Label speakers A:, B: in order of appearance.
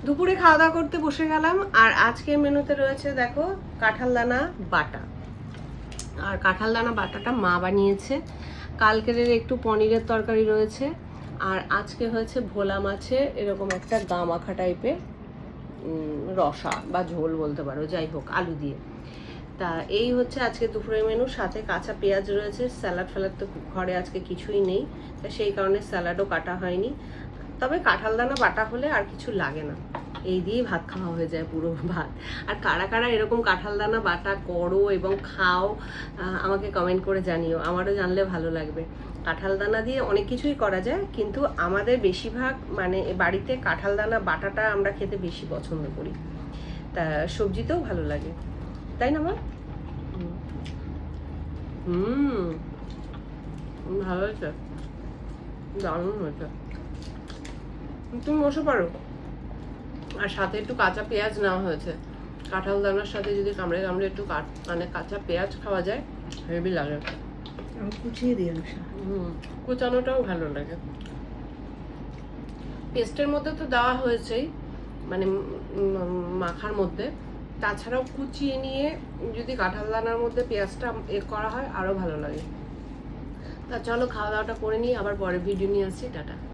A: দুপুরে খাওয়া দাওয়া করতে বসে গেলাম। আর আজকের মেনুতে রয়েছে দেখো কাঁঠাল দানা বাটা। আর কাঁঠাল দানা বাটাটা মা বানিয়েছে। কালকের একটু পনিরের তরকারি রয়েছে। আর আজকে হয়েছে ভোলা মাছের এরকম একটা গা মাখা টাইপের রসা বা ঝোল বলতে পারো, যাই হোক আলু দিয়ে। তা এই হচ্ছে আজকে দুপুরের মেনু। সাথে কাঁচা পেঁয়াজ রয়েছে। স্যালাড ফ্যালাড তো ঘরে আজকে কিছুই নেই, তা সেই কারণে স্যালাডও কাটা হয়নি। তবে কাঁঠাল দানা বাটা হলে আর কিছু লাগে না, এই দিয়েই ভাত খাওয়া হয়ে যায়, পুরো ভাত। আর কারা কারা এরকম কাঁঠাল দানা বাটা করো এবং খাও আমাকে কমেন্ট করে জানিও, আমারও জানলে ভালো লাগবে। কাঁঠাল দানা দিয়ে অনেক কিছুই করা যায়, কিন্তু আমাদের বেশিরভাগ মানে বাড়িতে কাঁঠাল দানা বাটাটা আমরা খেতে বেশি পছন্দ করি। তা সবজিতেও ভালো লাগে, তাই না মা? ভালো হয়েছে, দারুণ হয়েছে। তুমি বসে পারো। আর সাথে একটু কাঁচা পেঁয়াজ নেওয়া হয়েছে। কাঁঠাল দানার সাথে যদি কামড়ে কামড়ে একটু মানে কাঁচা পেঁয়াজ খাওয়া যায়, হেভি লাগে।
B: আমি কুচিয়ে দিই
A: কুচানোটাও ভালো লাগে। পেস্টের মধ্যে তো দেওয়া হয়েছেই, মানে মাখার মধ্যে। তাছাড়াও কুচিয়ে নিয়ে যদি কাঁঠাল দানার মধ্যে পেঁয়াজটা করা হয় আরও ভালো লাগে। তা চলো খাওয়া দাওয়াটা করে নিই, আবার পরে ভিডিও নিয়ে আসছি। টাটা।